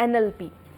NLP।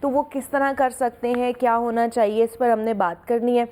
تو وہ کس طرح کر سکتے ہیں, کیا ہونا چاہیے, اس پر ہم نے بات کرنی ہے.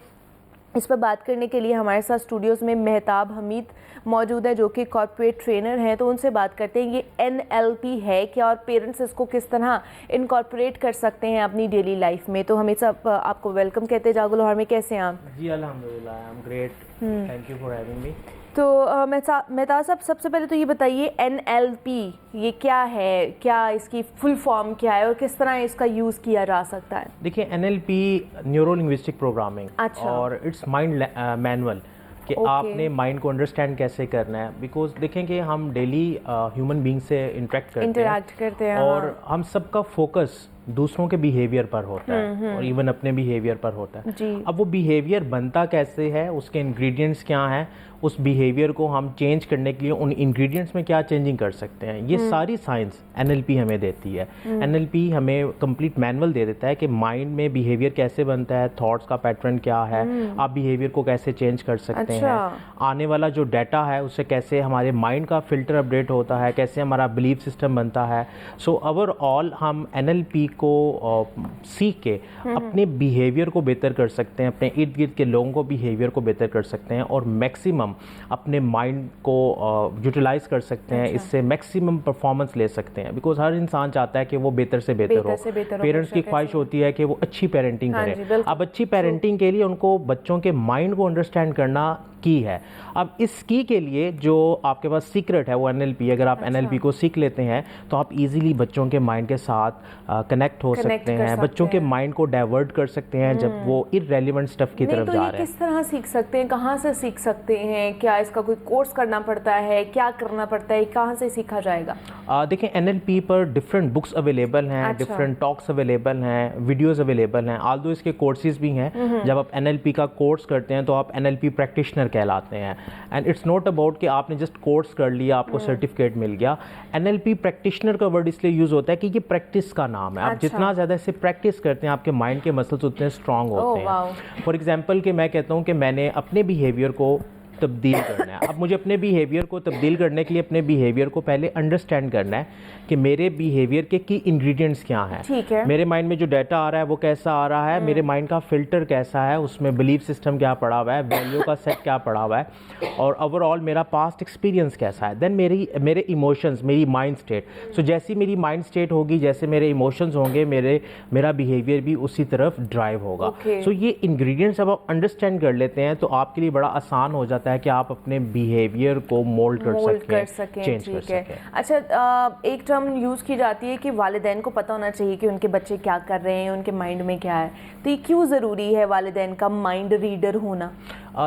اس پر بات کرنے کے لیے ہمارے ساتھ اسٹوڈیوز میں مہتاب حمید موجود ہے جو کہ کارپوریٹ ٹرینر ہیں. تو ان سے بات کرتے ہیں یہ NLP ہے کیا اور پیرنٹس اس کو کس طرح انکارپوریٹ کر سکتے ہیں اپنی ڈیلی لائف میں. تو ہمیں سب آپ کو ویلکم کہتے ہیں جاگو لاہور میں. کیسے ہیں آپ؟ جی الحمدللہ I am great, thank you for having me. تو مہتاب صاحب سب سے پہلے تو یہ بتائیے NLP یہ کیا ہے, کیا اس کی فل فارم کیا ہے اور کس طرح اس کا یوز کیا جا سکتا ہے؟ دیکھیں NLP نیورو لنگوسٹک پروگرامنگ اور اٹس مائنڈ مینول کہ آپ نے مائنڈ کو انڈرسٹینڈ کیسے کرنا ہے. بیکاز دیکھیں کہ ہم ڈیلی ہیومن بینگ سے انٹریکٹ کرتے ہیں اور ہم سب کا فوکس دوسروں کے بیہیویئر پر ہوتا ہے اور ایون اپنے بیہیویئر پر ہوتا ہے. اب وہ بیہیویئر بنتا کیسے ہے, اس کے انگریڈینٹس کیا ہیں, اس بیہیویئر کو ہم چینج کرنے کے لیے ان انگریڈینٹس میں کیا چینجنگ کر سکتے ہیں, یہ ساری سائنس NLP ہمیں دیتی ہے. NLP ہمیں کمپلیٹ مینول دے دیتا ہے کہ مائنڈ میں بیہیویئر کیسے بنتا ہے, تھاٹس کا پیٹرن کیا ہے, آپ بیہیویئر کو کیسے چینج کر سکتے ہیں, آنے والا جو ڈیٹا ہے اس سے کیسے ہمارے مائنڈ کا فلٹر اپڈیٹ ہوتا ہے, کیسے ہمارا بلیف سسٹم بنتا ہے. سو اوور آل ہم NLP کو سیکھ کے اپنے بیہیویئر کو بہتر کر سکتے ہیں, اپنے ارد گرد کے لوگوں کو بیہیویئر کو بہتر کر سکتے ہیں اور میکسیمم اپنے مائنڈ کو یوٹیلائز کر سکتے ہیں, اس سے میکسیمم پرفارمنس لے سکتے ہیں. بیکاز ہر انسان چاہتا ہے کہ وہ بہتر سے بہتر ہو. پیرنٹس کی خواہش ہوتی ہے کہ وہ اچھی پیرنٹنگ کریں. اب اچھی پیرنٹنگ کے لیے ان کو بچوں کے مائنڈ کو انڈرسٹینڈ کرنا کی ہے. اب اس کی کے لیے جو آپ کے پاس سیکرٹ ہے وہ NLP. اگر آپ NLP کو سیکھ لیتے ہیں تو آپ ایزیلی بچوں کے مائنڈ کے ساتھ کنیکٹ ہو سکتے ہیں, بچوں کے مائنڈ کو ڈائیورٹ کر سکتے ہیں جب وہ ارریلیونٹ اسٹف کی طرف جا رہے ہیں. کس طرح سیکھ سکتے ہیں, کہاں سے سیکھ سکتے ہیں, کیا اس کا کوئی کورس کرنا پڑتا ہے, کیا کرنا پڑتا ہے, کہاں سے سیکھا جائے گا؟ دیکھیں NLP پر ڈفرینٹ بکس اویلیبل ہیں, ڈفرینٹ ٹاکس اویلیبل ہیں, ویڈیوز اویلیبل ہیں. آلدو اس کے کورسز بھی ہیں. جب آپ NLP کا کورس کرتے ہیں تو آپ NLP پریکٹیشنر کہلاتے ہیں. اینڈ اٹس ناٹ اباؤٹ کہ آپ نے جسٹ کورس کر لیا, آپ کو سرٹیفکیٹ مل گیا. NLP پریکٹیشنر کا ورڈ اس لیے یوز ہوتا ہے کہ یہ پریکٹس کا نام ہے. آپ جتنا زیادہ اسے پریکٹس کرتے ہیں آپ کے مائنڈ کے مسلس اتنے اسٹرانگ ہوتے ہیں. فار ایگزامپل کہ میں کہتا ہوں کہ میں نے اپنے بیہیویئر کو تبدیل کرنا ہے. اب مجھے اپنے بیہیویئر کو تبدیل کرنے کے لیے اپنے بیہیویئر کو پہلے انڈرسٹینڈ کرنا ہے کہ میرے بیہیویئر کے کی انگریڈینٹس کیا ہیں, میرے مائنڈ میں جو ڈیٹا آ رہا ہے وہ کیسا آ رہا ہے, میرے مائنڈ کا فلٹر کیسا ہے, اس میں بلیف سسٹم کیا پڑا ہوا ہے, ویلیو کا سیٹ کیا پڑا ہوا ہے, اور اوور آل میرا پاسٹ ایکسپیرینس کیسا ہے. دین میرے ایموشنز, میری مائنڈ اسٹیٹ. سو جیسی میری مائنڈ اسٹیٹ ہوگی, جیسے میرے ایموشنز ہوں گے, میرا بیہیویئر بھی اسی طرف ڈرائیو ہوگا. سو یہ انگریڈینٹس جب آپ انڈرسٹینڈ کر لیتے ہیں تو آپ کے لیے بڑا آسان ہو جاتا ہے کہ آپ اپنے بیہیویئر کو مولڈ کر سکیں, چینج کر سکیں. اچھا, ایک ٹرم یوز کی جاتی ہے کہ والدین کو پتہ ہونا چاہیے کہ ان کے بچے کیا کر رہے ہیں, ان کے مائنڈ میں کیا ہے. تو یہ کیوں ضروری ہے والدین کا مائنڈ ریڈر ہونا؟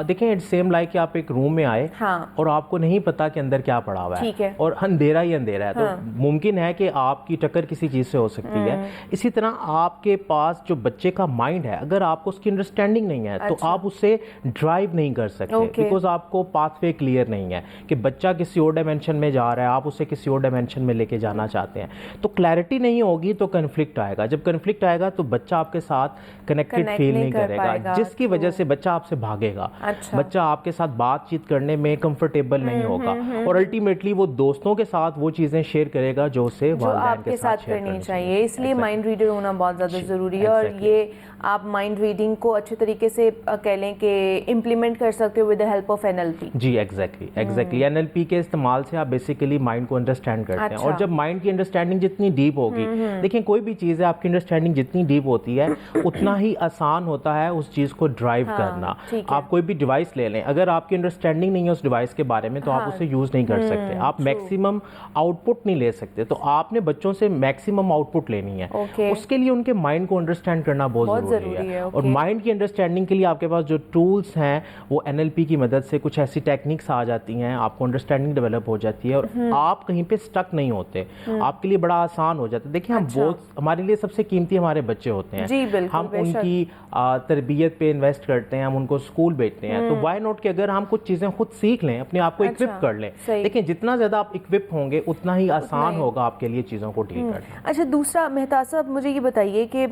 دیکھیں اٹس سیم لائک کہ آپ ایک روم میں آئے اور آپ کو نہیں پتا کہ اندر کیا پڑا ہوا ہے اور اندھیرا ہی اندھیرا ہے, تو ممکن ہے کہ آپ کی ٹکر کسی چیز سے ہو سکتی ہے. اسی طرح آپ کے پاس جو بچے کا مائنڈ ہے, اگر آپ کو اس کی انڈرسٹینڈنگ نہیں ہے تو آپ اسے ڈرائیو نہیں کر سکتے, بیکاز آپ کو پاتھ وے کلیئر نہیں ہے کہ بچہ کسی اور ڈائمینشن میں جا رہا ہے, آپ اسے کسی اور ڈائمینشن میں لے کے جانا چاہتے ہیں. تو کلیئرٹی نہیں ہوگی تو کنفلکٹ آئے گا. جب کنفلکٹ آئے گا تو بچہ آپ کے ساتھ کنیکٹڈ فیل نہیں کرے گا, جس کی وجہ سے بچہ آپ سے بھاگے گا, بچہ آپ کے ساتھ بات چیت کرنے میں کمفرٹیبل نہیں ہوگا, اور الٹیمیٹلی وہ دوستوں کے ساتھ وہ چیزیں شیئر کرے گا جو اسے والدین کے ساتھ کرنی چاہیے. اس لیے مائنڈ ریڈر ہونا بہت زیادہ ضروری ہے, اور یہ آپ مائنڈ ریڈنگ کو اچھے طریقے سے کہہ لیں کہ امپلیمنٹ کر سکتے ہو with the help of NLP. جی ایگزیکٹلی NLP کے استعمال سے آپ بیسیکلی مائنڈ کو انڈرسٹینڈ کرتے ہیں, اور جب مائنڈ کی انڈرسٹینڈنگ جتنی ڈیپ ہوگی, دیکھیں کوئی بھی چیز ہے آپ کی انڈرسٹینڈنگ جتنی ڈیپ ہوتی ہے اتنا ہی آسان ہوتا ہے اس چیز کو ڈرائیو کرنا. آپ کوئی بھی ڈیوائس لے لیں, اگر آپ کی انڈرسٹینڈنگ نہیں ہے اس ڈیوائس کے بارے میں تو آپ اسے یوز نہیں کر سکتے, آپ میکسیمم آؤٹ پٹ نہیں لے سکتے. تو آپ نے بچوں سے میکسیمم آؤٹ پٹ لینی ہے, اس کے لیے ان کے مائنڈ کو انڈرسٹینڈ کرنا بہت ضروری ہے. اور مائنڈ کی انڈرسٹینڈنگ کے لیے آپ کے پاس جو ٹولس ہیں وہ NLP کی مدد سے کچھ ایسی ٹیکنیکس آ جاتی ہیں, آپ کو انڈرسٹینڈنگ ڈیولپ ہو جاتی ہے اور آپ کہیں پہ اسٹک نہیں ہوتے, آپ کے لیے بڑا آسان ہو جاتا ہے. دیکھیں ہم بہت, ہمارے لیے سب سے قیمتی ہمارے بچے ہوتے ہیں, ہم ان کی تربیت پہ انویسٹ کرتے ہیں, ہم ان کو اسکول بھیجتے ہیں, تو وائی ناٹ کہ اگر ہم کچھ چیزیں خود سیکھ لیں, اپنے آپ کو اکوپ کر لیں. دیکھیں جتنا زیادہ آپ اکوپ ہوں گے اتنا ہی آسان ہوگا آپ کے لیے چیزوں کو ڈیل کرنا. اچھا دوسرا مہتاب صاحب مجھے یہ بتائیے کہ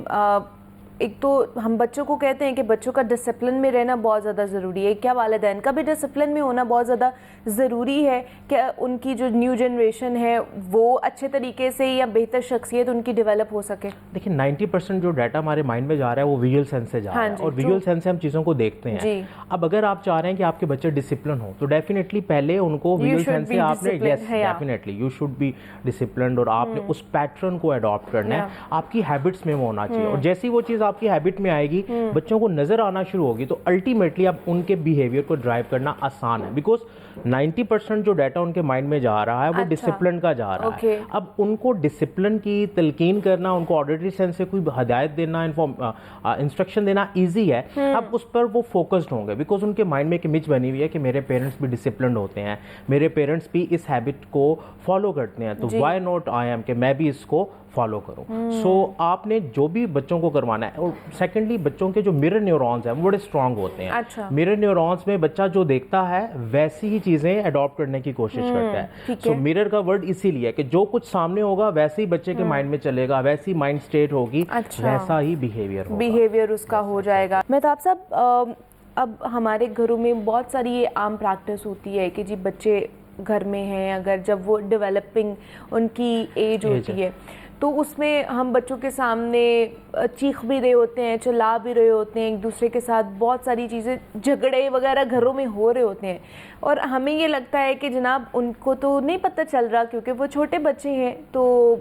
ایک تو ہم بچوں کو کہتے ہیں کہ بچوں کا ڈسپلن میں رہنا بہت زیادہ ضروری ہے, کیا والدین کا بھی ڈسپلن میں ہونا بہت زیادہ ضروری ہے کہ ان کی جو نیو جنریشن ہے وہ اچھے طریقے سے یا بہتر شخصیت ان کی ڈیولپ ہو سکے؟ دیکھیں 90% جو ڈیٹا ہمارے مائنڈ میں جا رہا ہے وہ ویژول سینس سے جا رہا ہے, اور ویژول سینس سے ہم چیزوں کو دیکھتے ہیں. اب اگر آپ چاہ رہے ہیں کہ آپ کے بچے ڈسپلن ہوں تو ڈیفینیٹلی پہلے ان کو ویژول سینس سے آپ نے definitely you should be disciplined, اور آپ نے اس پیٹرن کو اڈاپٹ کرنا ہے, آپ کی ہیبٹس میں وہ ہونا چاہیے. اور جیسی وہ چیز آپ کی ہیبٹ میں آئے گی, بچوں کو نظر آنا شروع ہوگی, تو الٹیمیٹلی اب ان کے بیہیویئر کو ڈرائیو کرنا آسان ہے, بیکاز 90% جو ڈیٹا ان کے مائنڈ میں جا رہا ہے وہ ڈسپلن کا جا رہا ہے. اب ان کو ڈسپلن کی تلقین کرنا, ان کو آڈیٹری سینس سے کوئی ہدایت دینا, انسٹرکشن دینا ایزی ہے. اب اس پر وہ فوکسڈ ہوں گے, بیکاز ان کے مائنڈ میں ایک امیج بنی ہوئی ہے کہ میرے پیرنٹس بھی ڈسپلنڈ ہوتے ہیں, میرے پیرنٹس بھی اس ہیبٹ کو فالو کرتے ہیں, تو وائی ناٹ آئی ایم کہ میں بھی اس کو فالو کروں. سو آپ نے جو بھی بچوں کو کروانا ہے, اور سیکنڈلی بچوں کے جو مرر نیورونز ہیں وہ بڑے اسٹرانگ ہوتے ہیں. مرر نیورونز میں بچہ جو دیکھتا ہے ویسی ہی چیزیں اڈاپٹ کرنے کی کوشش کرتا ہے. سو مرر کا ورڈ اسی لیے کہ جو کچھ سامنے ہوگا ویسے ہی بچے کے مائنڈ میں چلے گا, ویسی مائنڈ اسٹیٹ ہوگی, ویسا ہی بیہیویئر اس کا ہو جائے گا. مہتاب صاحب, اب ہمارے گھروں میں بہت ساری یہ عام پریکٹس ہوتی ہے کہ جی بچے گھر میں ہیں, اگر جب وہ ڈیولپنگ ان کی ایج ہوتی ہے تو اس میں ہم بچوں کے سامنے چیخ بھی رہے ہوتے ہیں, چلا بھی رہے ہوتے ہیں, ایک دوسرے کے ساتھ بہت ساری چیزیں, جھگڑے وغیرہ گھروں میں ہو رہے ہوتے ہیں, اور ہمیں یہ لگتا ہے کہ جناب ان کو تو نہیں پتہ چل رہا کیونکہ وہ چھوٹے بچے ہیں تو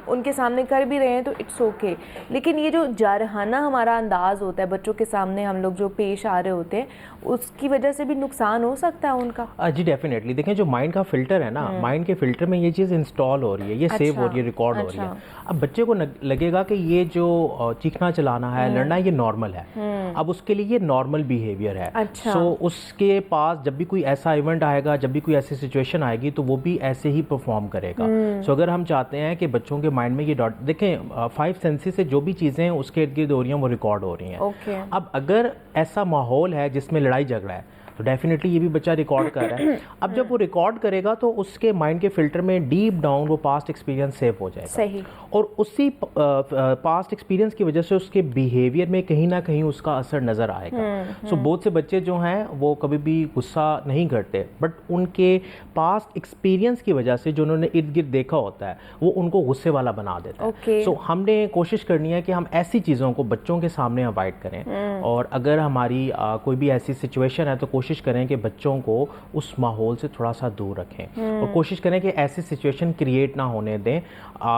ان کے سامنے کر بھی رہے ہیں تو اٹس اوکے. لیکن یہ جو جارحانہ ہمارا انداز ہوتا ہے بچوں کے سامنے ہم لوگ جو پیش آ رہے ہوتے ہیں, اس کی وجہ سے بھی نقصان ہو سکتا ہے ان کا. جی ڈیفینیٹلی. دیکھیں جو مائنڈ کا فلٹر ہے نا, مائنڈ کے فلٹر میں یہ چیز انسٹال ہو رہی ہے, یہ سیو ہو رہی ہے, ریکارڈ ہو رہی ہے. اب بچے کو لگے گا کہ یہ جو چیخنا چلانا ہے, لڑنا ہے, یہ نارمل ہے. اب اس کے لیے یہ نارمل بیہیویئر ہے. سو اس کے پاس جب بھی کوئی ایسا ایونٹ آئے گا, جب بھی کوئی ایسی سچویشن آئے گی, تو وہ بھی ایسے ہی پرفارم کرے گا. سو اگر ہم چاہتے ہیں کہ بچوں کے مائنڈ میں یہ دیکھیں 5 سینسز سے جو بھی چیزیں اس کے ارد گرد ہو رہی ہیں وہ ریکارڈ ہو رہی ہیں. اب اگر ایسا ماحول ہے جس میں لڑائی جھگڑا ہے تو ڈیفینیٹلی یہ بھی بچہ ریکارڈ کر رہا ہے. اب جب وہ ریکارڈ کرے گا تو اس کے مائنڈ کے فلٹر میں ڈیپ ڈاؤن وہ پاسٹ ایکسپیرینس سیو ہو جائے گا. صحیح. اور اسی پاسٹ ایکسپیرینس کی وجہ سے اس کے بیہیویئر میں کہیں نہ کہیں اس کا اثر نظر آئے گا. سو بہت سے بچے جو ہیں وہ کبھی بھی غصہ نہیں کرتے, بٹ ان کے پاسٹ ایکسپیرینس کی وجہ سے جو انہوں نے ارد گرد دیکھا ہوتا ہے وہ ان کو غصے والا بنا دیتا ہے. سو ہم نے کوشش کرنی ہے کہ ہم ایسی چیزوں کو بچوں کے سامنے اوائڈ کریں, اور اگر ہماری کوئی بھی ایسی سچویشن ہے تو کوشش کریں کہ بچوں کو اس ماحول سے تھوڑا سا دور رکھیں, اور کوشش کریں کہ ایسی سچویشن کریٹ نہ ہونے دیں.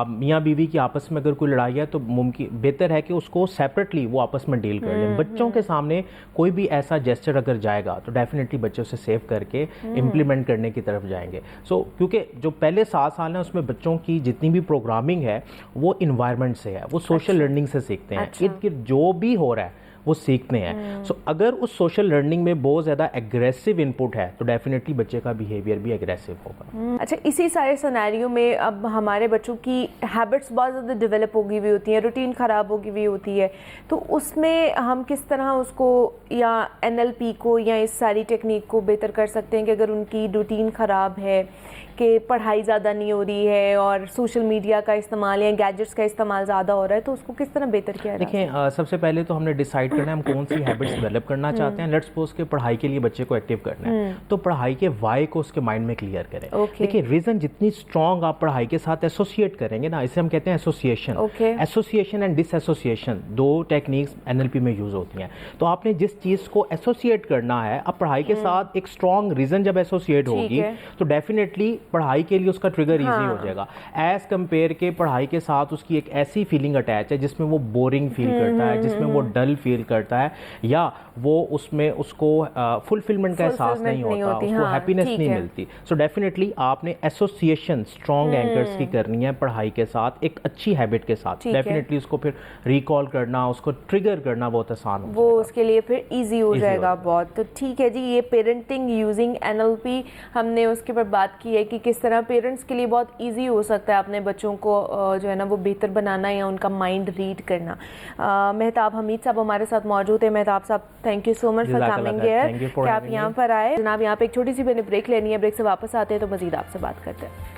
میاں بیوی کی آپس میں اگر کوئی لڑائی ہے تو بہتر ہے کہ اس کو سیپریٹلی وہ آپس میں ڈیل کر لیں. بچوں کے سامنے کوئی بھی ایسا جیسچر اگر جائے گا تو ڈیفینیٹلی بچے اسے سیو کر کے امپلیمنٹ کرنے کی طرف جائیں گے. سو کیونکہ جو پہلے 7 سال ہیں اس میں بچوں کی جتنی بھی پروگرامنگ ہے وہ انوائرمنٹ سے ہے, وہ سوشل لرننگ سے سیکھتے ہیں, ارد گرد جو بھی ہو رہا ہے وہ سیکھتے ہیں. سو اگر اس سوشل لرننگ میں بہت زیادہ ایگریسو انپٹ ہے تو ڈیفینیٹلی بچے کا بیہیویئر بھی ایگریسو ہوگا. اچھا, اسی سارے سینیریو میں اب ہمارے بچوں کی ہیبٹس بہت زیادہ ڈیولپ ہوگی ہوئی ہوتی ہیں, روٹین خراب ہوگی ہوئی ہوتی ہے, تو اس میں ہم کس طرح اس کو یا NLP کو یا اس ساری ٹیکنیک کو بہتر کر سکتے ہیں کہ اگر ان کی روٹین خراب ہے, کہ پڑھائی زیادہ نہیں ہو رہی ہے اور سوشل میڈیا کا استعمال یا گیجٹس کا استعمال زیادہ ہو رہا ہے, تو اس کو کس طرح بہتر کیا جائے؟ دیکھیں سب سے پہلے تو ہم نے ڈیسائیڈ کرنا ہے ہم کون سی ہیبٹس ڈیولپ کرنا چاہتے ہیں. لیٹس سپوز کہ پڑھائی کے لیے بچے کو ایکٹیو کرنا ہے, تو پڑھائی کے وائی کو اس کے مائنڈ میں کلیئر کریں. دیکھیں ریزن جتنی اسٹرانگ آپ پڑھائی کے ساتھ ایسوسیٹ کریں گے نا, اسے ہم کہتے ہیں association. Association and disassociation, 2 techniques NLP میں یوز ہوتی ہیں. تو آپ نے جس چیز کو ایسوسیٹ کرنا ہے, اب پڑھائی کے ساتھ ایک اسٹرانگ ریزن جب ایسوسیٹ ہوگی تو ڈیفینیٹلی پڑھائی کے لیے اس کا ٹریگر ایزی ہو جائے گا, ایز کمپیئر کے پڑھائی کے ساتھ اس کی ایک ایسی فیلنگ اٹیچ ہے جس میں وہ بورنگ فیل کرتا ہے, جس میں وہ ڈل فیل کرتا ہے, یا وہ اس میں اس کو فلفلمنٹ کا احساس نہیں ہوتا, اس کو ہیپینس نہیں ملتی. سو ڈیفینیٹلی آپ نے ایسوسیشن اسٹرانگ اینکرز کی کرنی ہے پڑھائی کے ساتھ, ایک اچھی ہیبٹ کے ساتھ. ڈیفینیٹلی اس کو پھر ریکال کرنا, اس کو ٹریگر کرنا بہت آسان ہو, وہ اس کے لیے پھر ایزی ہو جائے گا بہت. تو ٹھیک ہے جی, یہ پیرنٹنگ یوزنگ NLP ہم نے اس کے اوپر بات کی ہے کہ کس طرح پیرنٹس کے لیے بہت ایزی ہو سکتا ہے اپنے بچوں کو جو ہے نا وہ بہتر بنانا یا ان کا مائنڈ ریڈ کرنا. مہتاب حمید صاحب ہمارے ساتھ موجود ہیں. مہتاب صاحب thank you so much for coming here, کہ آپ یہاں پر آئے. جناب یہاں پہ ایک چھوٹی سی میں نے بریک لینی ہے, بریک سے واپس آتے ہیں تو مزید آپ سے بات کرتے ہیں.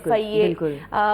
FIA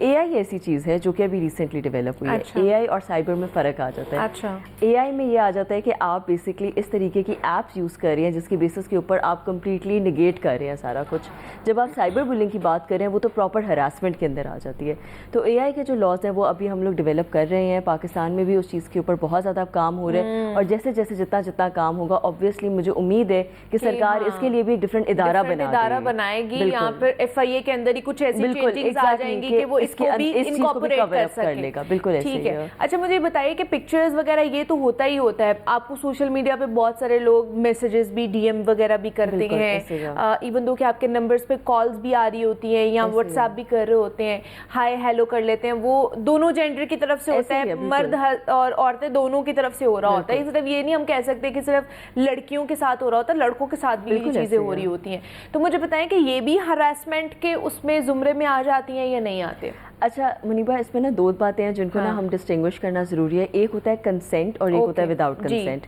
AI ایسی چیز ہے جو کہ ابھی ریسنٹلی ڈیولپ ہوئی ہے. AI اور سائبر میں فرق آ جاتا ہے. اچھا. AI میں یہ آ جاتا ہے کہ آپ بیسکلی اس طریقے کی ایپس یوز کر رہے ہیں جس کی بیسس کے اوپر آپ کمپلیٹلی نگیٹ کر رہے ہیں سارا کچھ. جب آپ سائبر بلنگ کی بات کر رہے ہیں وہ تو پراپر ہراسمنٹ کے اندر آ جاتی ہے. تو AI کے جو لاز ہیں وہ ابھی ہم لوگ ڈیولپ کر رہے ہیں. پاکستان میں بھی اس چیز کے اوپر بہت زیادہ کام ہو رہا ہے, اور جیسے جیسے جتنا کام ہوگا اوبویسلی مجھے امید ہے کہ سرکار اس کے لیے بھی ایک ڈفرینٹ ادارہ بنائے گی. یہاں پر FIA کے اندر ہی کچھ ایسی چینجنگز آ جائیں گی کہ وہ اس کو بھی انکارپوریٹ کر سکے. بالکل ٹھیک ہے. اچھا مجھے بتائیے کہ پکچرز وغیرہ یہ تو ہوتا ہی ہوتا ہے, آپ کو سوشل میڈیا پہ بہت سارے لوگ میسیجز بھی DM وغیرہ بھی کرتے ہیں, ایون دو کہ آپ کے نمبرز پہ کالز بھی آ رہی ہوتی ہیں یا واٹس ایپ بھی کر رہے ہوتے ہیں, ہائی ہیلو کر لیتے ہیں, وہ دونوں جینڈر کی طرف سے ہوتا ہے, مرد اور عورتیں دونوں کی طرف سے ہو رہا ہوتا ہے. صرف یہ نہیں ہم کہہ سکتے کہ صرف لڑکیوں کے ساتھ ہو رہا ہوتا ہے, لڑکوں کے ساتھ بھی یہ چیزیں ہو رہی ہوتی ہیں. تو مجھے بتائیں کہ یہ بھی ہراسمنٹ کے اس میں زمرے میں آ جاتی ہیں یا نہیں آتے؟ اچھا منیبا, اس میں نا دو باتیں ہیں جن کو نا ہم ڈسٹنگوش کرنا ضروری ہے. ایک ہوتا ہے کنسینٹ اور ایک ہوتا ہے وداؤٹ کنسینٹ.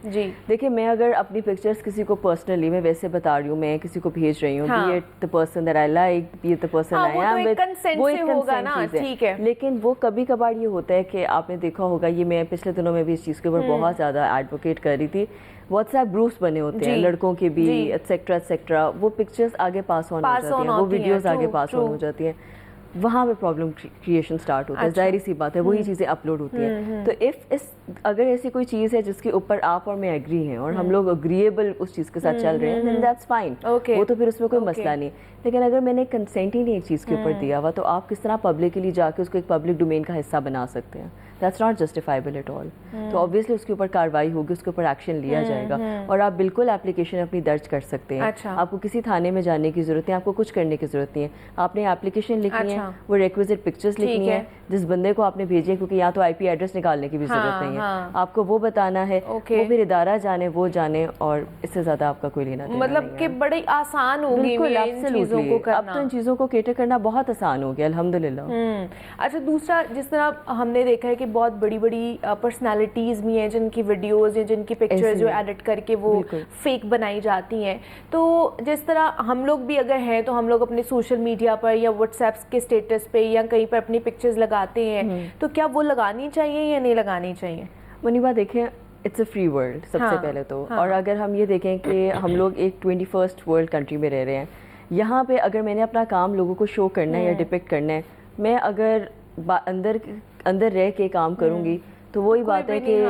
دیکھیے میں اگر اپنی پکچرز کسی کو پرسنلی میں ویسے بتا رہی ہوں, میں کسی کو بھیج رہی ہوں, be it the person that I like, be it the person I am with, وہ ایک کنسینٹ چیز ہے. لیکن وہ کبھی کبھار یہ ہوتا ہے کہ آپ نے دیکھا ہوگا, یہ میں پچھلے دنوں میں بھی اس چیز کے اوپر بہت زیادہ ایڈوکیٹ کر رہی تھی, واٹس ایپ گروپس بنے ہوتے ہیں لڑکوں کے بھی ایٹسیکٹرا ایٹسیکٹرا, وہ پکچرز آگے پاس آن ہو جاتی ہیں, وہ ویڈیوز آگے پاس آن ہو جاتی ہیں, وہاں پہ پرابلم کریشن سٹارٹ ہوتا ہے. ظاہری سی بات ہے وہی چیزیں اپلوڈ ہوتی ہیں. تو اگر ایسی کوئی چیز ہے جس کے اوپر آپ اور میں ایگری ہیں اور ہم لوگ اگریبل اس چیز کے ساتھ چل رہے ہیں, then that's fine, وہ تو پھر اس میں کوئی مسئلہ نہیں. لیکن اگر میں نے کنسینٹ ہی نہیں ایک چیز کے اوپر دیا ہوا, تو آپ کس طرح پبلکلی جا کے اس کو ایک پبلک ڈومین کا حصہ بنا سکتے ہیں؟ That's not justifiable at all. تو آبویسلی اس کے اوپر کارروائی ہوگی, اس کے اوپر ایکشن لیا جائے گا, اور آپ بالکل اپلیکیشن اپنی درج کر سکتے ہیں. آپ کو کسی تھانے میں جانے کی ضرورت ہے, آپ کو کچھ کرنے کی ضرورت نہیں ہے. آپ نے اپلیکیشن لکھنی ہے, وہ ریکویزٹ پکچرز لکھنی ہے جس بندے کو آپ نے بھیجی ہے, کیونکہ یا تو IP ایڈریس نکالنے کی بھی ضرورت نہیں ہے, آپ کو وہ بتانا ہے, وہ پھر ادارہ جانے وہ جانے, اور اس سے زیادہ آپ کا کوئی لینا دینا مطلب کہ بڑی آسان ہو گئی ان چیزوں کو کرنا. اب تو ان چیزوں کو کیٹر کرنا بہت آسان ہو گیا الحمدللہ. اچھا دوسرا, جس طرح ہم نے دیکھا ہے کہ بہت بڑی بڑی پرسنالٹیز بھی ہیں جن کی ویڈیوز یا جن کی پکچرز جو ایڈٹ کر کے وہ فیک بنائی جاتی ہیں. تو جس طرح ہم لوگ بھی اگر ہیں تو ہم لوگ اپنے سوشل میڈیا پر یا واٹس ایپ کے اسٹیٹس پہ یا کہیں پر اپنی پکچرز لگاتے ہیں, تو کیا وہ لگانی چاہیے یا نہیں لگانی چاہیے؟ منیبا دیکھیں, اٹس اے فری ورلڈ سب سے پہلے تو, اور اگر ہم یہ دیکھیں کہ ہم لوگ ایک 21st ورلڈ کنٹری میں رہ رہے ہیں, یہاں پہ اگر میں نے اپنا کام لوگوں کو شو کرنا ہے یا ڈپکٹ کرنا ہے, میں اگر اندر رہ کے کام کروں گی تو وہی بات ہے کہ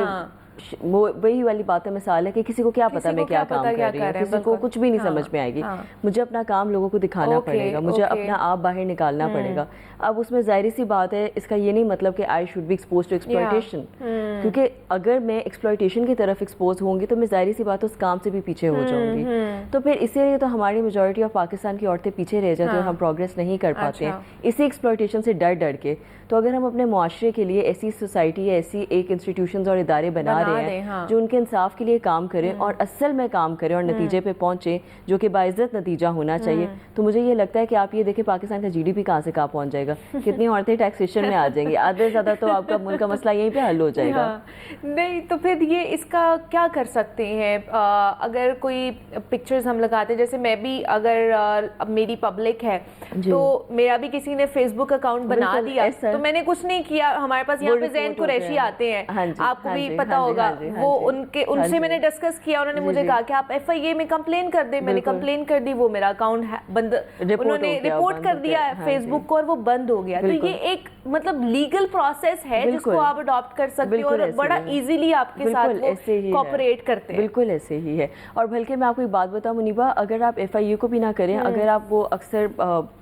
وہی والی بات ہے, مثال ہے کہ کسی کو کیا پتا میں کیا کام کر رہی ہوں, کسی کو کچھ بھی نہیں سمجھ میں آئے گی. مجھے اپنا کام لوگوں کو دکھانا پڑے گا, مجھے اپنا آپ باہر نکالنا پڑے گا. اب اس میں ظاہری سی بات ہے, اس کا یہ نہیں مطلب کہ I should be expose to exploitation, کیونکہ اگر میں ایکسپلائٹیشن کی طرف ایکسپوز ہوں گی تو میں ظاہری سی بات ہے اس کام سے بھی پیچھے ہو جاؤں گی. تو پھر اسی لیے تو ہماری میجورٹی آف پاکستان کی عورتیں پیچھے رہ جاتی ہیں, ہم پروگریس نہیں کر پاتے ہیں اسی ایکسپلائٹیشن سے ڈر کے. تو اگر ہم اپنے معاشرے کے لیے ایسی سوسائٹی یا ایسی ایک انسٹیٹیوشنز اور ادارے بنا رہے ہیں جو ان کے انصاف کے لیے کام کریں اور اصل میں کام کریں اور نتیجے پہ پہنچے جو کہ باعزت نتیجہ ہونا چاہیے, تو مجھے یہ لگتا ہے کہ آپ یہ دیکھیں پاکستان کا GDP کہاں سے کہاں پہنچ جائے گا, کتنی عورتیں ٹیکسیشن میں آ جائیں گی, آدھے سے زیادہ تو آپ کا ملک کا مسئلہ یہیں پہ حل ہو جائے گا. نہیں تو پھر یہ اس کا کیا کر سکتے ہیں؟ اگر کوئی پکچرز ہم لگاتے ہیں, جیسے میں بھی اگر میری پبلک ہے تو میرا بھی کسی نے فیس بک اکاؤنٹ بنا دیا تو میں نے کچھ نہیں کیا, ہمارے پاس یہاں پہ زین قریشی آتے ہیں, آپ کو بھی پتا ہوگا, وہ ان سے میں نے ڈسکس کیا, انہوں نے مجھے کہا کہ آپ FIA میں کمپلین کر دیں. میں نے کمپلین کر دی, وہ میرا اکاؤنٹ بند, انہوں نے رپورٹ کر دیا فیس بک کو اور وہ بند ہو گیا. تو یہ ایک مطلب لیگل پروسیس ہے جس کو آپ اڈاپٹ کر سکتے ہو اور بڑا ایزیلی آپ کے ساتھ کوآپریٹ کرتے ہیں. بالکل ایسے ہی ہے. اور بلکہ میں آپ کو ایک بات بتاؤں منیبا, اگر آپ FIA کو بھی نہ کریں, اگر آپ وہ اکثر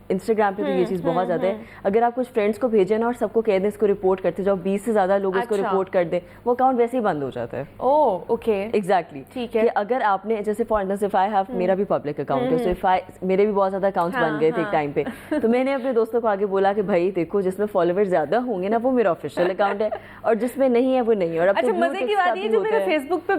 انسٹاگرام پہ بھی یہ چیز بہت زیادہ ہے, اگر آپ کچھ فرینڈس کو بھیجیں نا اور سب کو کہہ دیں اس کو رپورٹ کرتے جاؤ, 20 سے زیادہ لوگ اس کو رپورٹ کر دیں, وہ اکاؤنٹ ویسے ہی بند ہو جاتا ہے. اوکے ایگزیکٹلی, ٹھیک ہے. کہ اگر آپ نے جیسے فار انسٹنس I have, میرا بھی پبلک اکاؤنٹ ہے, سو میرے بھی بہت زیادہ اکاؤنٹس بن گئے تھے ایک ٹائم پہ, تو میں نے اپنے دوستوں کو آگے بولا کہ بھائی دیکھو جس میں فالوور زیادہ ہوں گے نا وہ میرا آفیشیل اکاؤنٹ ہے, اور جس میں نہیں ہے وہ نہیں ہے. اور اچھا مزے کی بات یہ جو میرا فیس بک پہ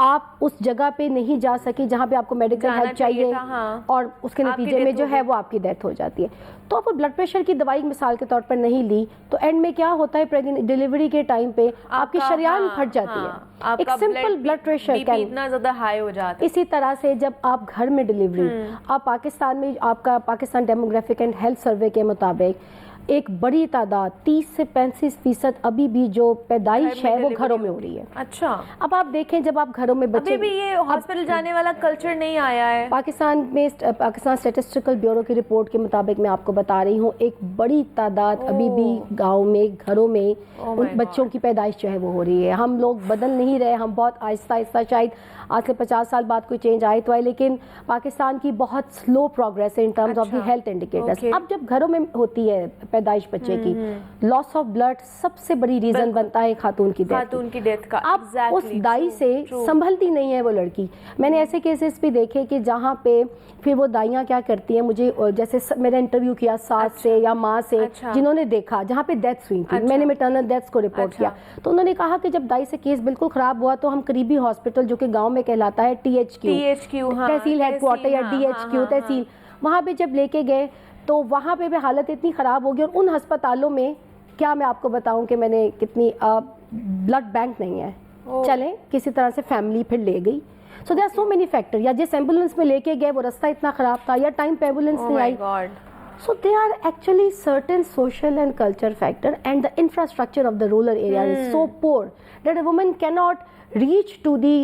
آپ اس جگہ پہ نہیں جا سکی جہاں پہ آپ کو میڈیکل ہیلپ چاہیے اور اس کے نتیجے میں جو ہے وہ آپ کی ڈیتھ ہو جاتی ہے. تو آپ بلڈ پریشر کی دوائی مثال کے طور پر نہیں لی تو اینڈ میں کیا ہوتا ہے ڈیلیوری کے ٹائم پہ آپ کی شریان پھٹ جاتی ہے. ایک سمپل بلڈ پریشر اتنا زیادہ ہائی ہو جاتا ہے. اسی طرح سے جب آپ گھر میں ڈیلیوری آپ پاکستان میں آپ کا Pakistan demographic and health survey کے مطابق ایک بڑی تعداد 30 سے 35% ابھی بھی جو پیدائش ہے وہ گھروں میں ہو رہی ہے. اچھا. اب آپ دیکھیں جب آپ گھروں میں بچے ابھی بھی یہ ہاسپٹل جانے والا کلچر نہیں آیا ہے پاکستان میں. پاکستان اسٹیٹسٹیکل بیورو کی رپورٹ کے مطابق میں آپ کو بتا رہی ہوں ایک بڑی تعداد ابھی بھی گاؤں میں گھروں میں بچوں کی پیدائش جو ہے وہ ہو رہی ہے. ہم لوگ بدل نہیں رہے, ہم بہت آہستہ آہستہ شاید آج سے 50 سال بعد کوئی چینج آئے تو آئے, لیکن پاکستان کی بہت سلو پروگریس ہے in terms of the health indicators. اب جب گھروں میں ہوتی ہے پیدائش بچے کی, لاس آف بلڈ سب سے بڑی ریزن بنتا ہے خاتون کی ڈیتھ کا. اب اس دائی سے سنبھلتی نہیں ہے وہ لڑکی. میں نے ایسے کیسز بھی دیکھے کہ جہاں پہ پھر وہ دائیاں کیا کرتی ہیں, مجھے جیسے میں نے انٹرویو کیا ساس سے یا ماں سے جنہوں نے دیکھا جہاں پہ ڈیتھس ہوئی تھی, میں نے میٹرنل ڈیتھس کو رپورٹ کیا تو انہوں نے کہا کہ جب دائی سے کیس بالکل خراب ہوا تو ہم قریبی ہاسپٹل جو کہ گاؤں میں کہلاتا ہے THQ تحصیل ہیڈ کوارٹر یا DHQ تحصیل, وہاں پہ جب لے کے گئے تو وہاں پہ بھی حالت اتنی خراب ہو گئی. اور ان ہسپتالوں میں کیا میں آپ کو بتاؤں کہ میں نے کتنی بلڈ بینک نہیں ہے, چلیں کسی طرح سے فیملی پھر لے گئی. So there are so many factor, یا جس ایمبولینس میں لے کے گئے وہ رستہ اتنا خراب تھا یا ٹائم پہ ایمبولینس نہیں آئی. So there are actually certain social and culture factor, and the infrastructure of the rural area is so poor that a woman cannot reach to the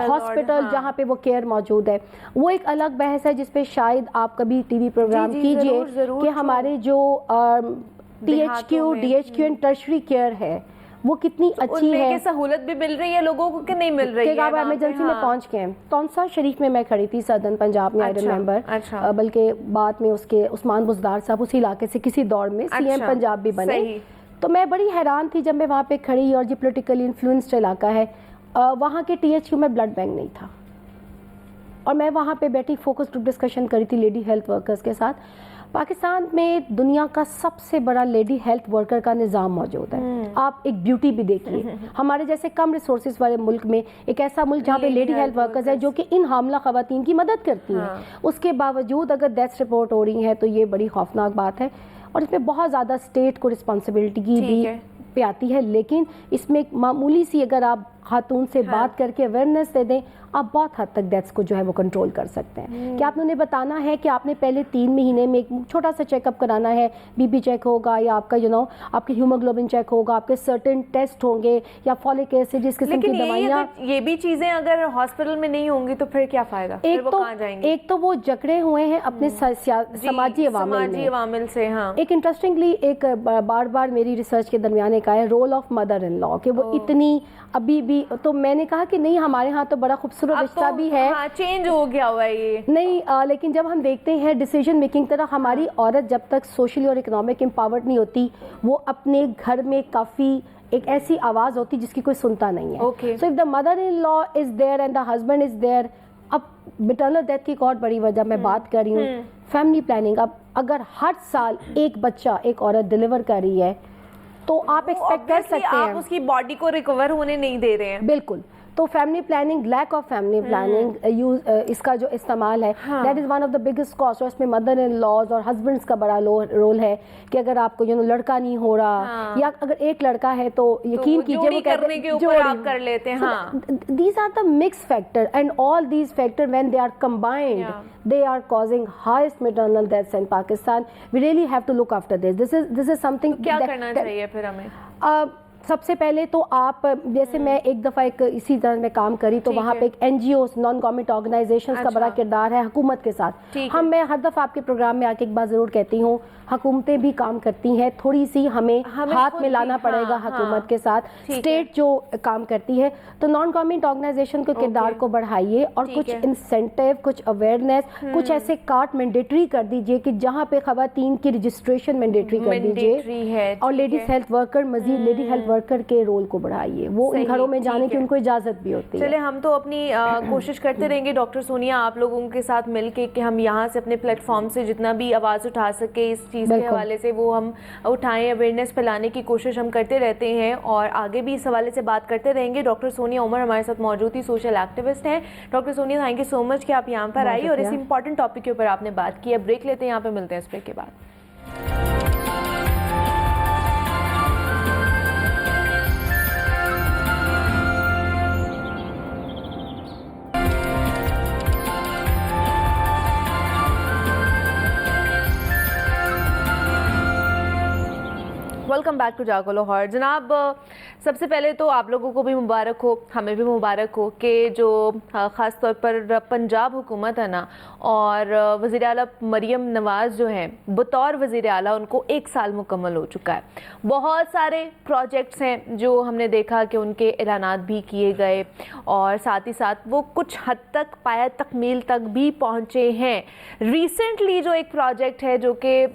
hospital جہاں پہ وہ کیئر موجود ہے. وہ ایک الگ بحث ہے جس پہ شاید آپ کبھی ٹی وی پروگرام کیجئے کہ ہمارے جو THQ DHQ and tertiary care ہے وہ کتنی اچھی ہے, سہولت بھی مل رہی ہے لوگوں کو کہ نہیں مل رہی ہے. کہ آپ ایمرجنسی میں پہنچ گئے. تونسا شریف میں کھڑی تھی سدرن پنجاب میں, آئی ریممبر, بلکہ بعد میں اس کے عثمان بزدار صاحب اسی علاقے سے کسی دور میں CM پنجاب بھی بنے. تو میں بڑی حیران تھی جب میں وہاں پہ کھڑی, اور جو پولیٹیکلی انفلوئنسڈ علاقہ ہے وہاں کے THQ میں بلڈ بینک نہیں تھا, اور میں وہاں پہ بیٹھی فوکس گروپ ڈسکشن کری تھی لیڈی ہیلتھ ورکرز کے ساتھ. پاکستان میں دنیا کا سب سے بڑا لیڈی ہیلتھ ورکر کا نظام موجود ہے. آپ ایک بیوٹی بھی دیکھیے, ہمارے جیسے کم ریسورسز والے ملک میں ایک ایسا ملک جہاں پہ لیڈی ہیلتھ ورکرز ہے جو کہ ان حاملہ خواتین کی مدد کرتی ہیں, اس کے باوجود اگر ڈیتھ رپورٹ ہو رہی ہیں تو یہ بڑی خوفناک بات ہے. اور اس میں بہت زیادہ اسٹیٹ کو رسپانسبلٹی بھی پہ آتی ہے, لیکن اس میں ایک معمولی سی اگر آپ خاتون سے بات کر کے اویئرنیس دے دیں آپ بہت حد تک ڈیتھس کو جو ہے وہ کنٹرول کر سکتے ہیں. کہ آپ نے بتانا ہے کہ آپ نے پہلے 3 مہینے میں ایک چھوٹا سا چیک اپ کرانا ہے, BP چیک ہوگا یا آپ کا آپ کے ہیموگلوبن چیک ہوگا, آپ کے سرٹن ٹیسٹ ہوں گے یا فولک ایسڈ جس قسم کی دوائیاں. یہ بھی چیزیں اگر ہاسپٹل میں نہیں ہوں گی تو پھر کیا فائدہ, ایک تو وہ جکڑے ہوئے ہیں اپنے سماجی عوامل سے. ایک انٹرسٹنگلی ایک بار بار میری ریسرچ کے درمیان ایک آیا رول آف مدر ان لا, کہ وہ اتنی ابھی بھی, تو میں نے کہا کہ نہیں ہمارے ہاں تو بڑا خوبصورت رشتہ بھی ہے, چینج ہو گیا ہوا ہے یہ نہیں, لیکن جب ہم دیکھتے ہیں ڈیسیجن میکنگ طرح ہماری عورت جب تک سوشلی اور اکنامک امپاورڈ نہیں ہوتی وہ اپنے گھر میں کافی ایک ایسی آواز ہوتی جس کی کوئی سنتا نہیں ہے. So if the mother in law is there and the husband is there. اب میٹرنل ڈیتھ کی ایک اور بڑی وجہ میں بات کر رہی ہوں فیملی پلاننگ. اب اگر ہر سال ایک بچہ ایک عورت ڈیلیور کر رہی ہے تو آپ ایکسپیکٹ کر سکتے ہیں آپ اس کی باڈی کو ریکور ہونے نہیں دے رہے ہیں. بالکل. تو family planning, lack of family planning, اس کا جو استعمال ہے that is one of the biggest cause. اور اس میں مدر ان لاز اور ہسبینڈس کا بڑا رول ہے کہ اگر آپ کو لڑکا نہیں ہو رہا یا اگر ایک لڑکا ہے تو یقین کیجیے وہ کرنے کے اوپر آپ کر لیتے ہیں. These are the mix factor and all these factor when they are combined they are causing highest maternal deaths in Pakistan. We really have to look after this. This is something. کیا کرنا چاہیے پھر ہمیں؟ سب سے پہلے تو آپ جیسے میں ایک دفعہ ایک اسی طرح میں کام کری تو وہاں پہ ایک NGOs نان گورنمنٹ آرگنائزیشنز کا بڑا کردار ہے حکومت کے ساتھ. میں ہر دفعہ آپ کے پروگرام میں آ کے ایک بات ضرور کہتی ہوں, حکومتیں بھی کام کرتی ہیں, تھوڑی سی ہمیں ہاتھ میں لانا پڑے گا حکومت کے ساتھ. اسٹیٹ جو کام کرتی ہے تو نان گورنمنٹ آرگنائزیشن کے کردار کو بڑھائیے اور کچھ انسینٹیو, کچھ اویئرنیس, کچھ ایسے کارڈ مینڈیٹری کر دیجئے کہ جہاں پہ خواتین کی رجسٹریشن مینڈیٹری کر دیجئے, اور لیڈیز ہیلتھ ورکر مزید لیڈی ہیلتھ ورکر کے رول کو بڑھائیے, وہ ان گھروں میں جانے کی ان کو اجازت بھی ہوتی ہے. چلے ہم تو اپنی کوشش کرتے رہیں گے ڈاکٹر سونیا آپ لوگوں کے ساتھ مل کے کہ ہم یہاں سے اپنے پلیٹ فارم سے جتنا بھی آواز اٹھا سکے اس چیز کے حوالے سے وہ ہم اٹھائیں, اویئرنیس پھیلانے کی کوشش ہم کرتے رہتے ہیں اور آگے بھی اس حوالے سے بات کرتے رہیں گے. ڈاکٹر سونیا عمر ہمارے ساتھ موجود تھی, سوشل ایکٹیوسٹ ہیں. Doctor Sonia thank you so much کہ آپ یہاں پر آئی اور اس امپورٹنٹ ٹاپک کے اوپر آپ نے بات کی. اب بریک لیتے ہیں, یہاں پہ ملتے ہیں اس بریک کے بعد. Welcome back to Jaago Lahore. جناب سب سے پہلے تو آپ لوگوں کو بھی مبارک ہو, ہمیں بھی مبارک ہو کہ جو خاص طور پر پنجاب حکومت ہے نا اور وزیر اعلیٰ مریم نواز جو ہیں بطور وزیر اعلیٰ ان کو 1 سال مکمل ہو چکا ہے. بہت سارے پروجیکٹس ہیں جو ہم نے دیکھا کہ ان کے اعلانات بھی کیے گئے اور ساتھ ہی ساتھ وہ کچھ حد تک پایہ تکمیل تک بھی پہنچے ہیں. ریسنٹلی جو ایک پروجیکٹ ہے جو کہ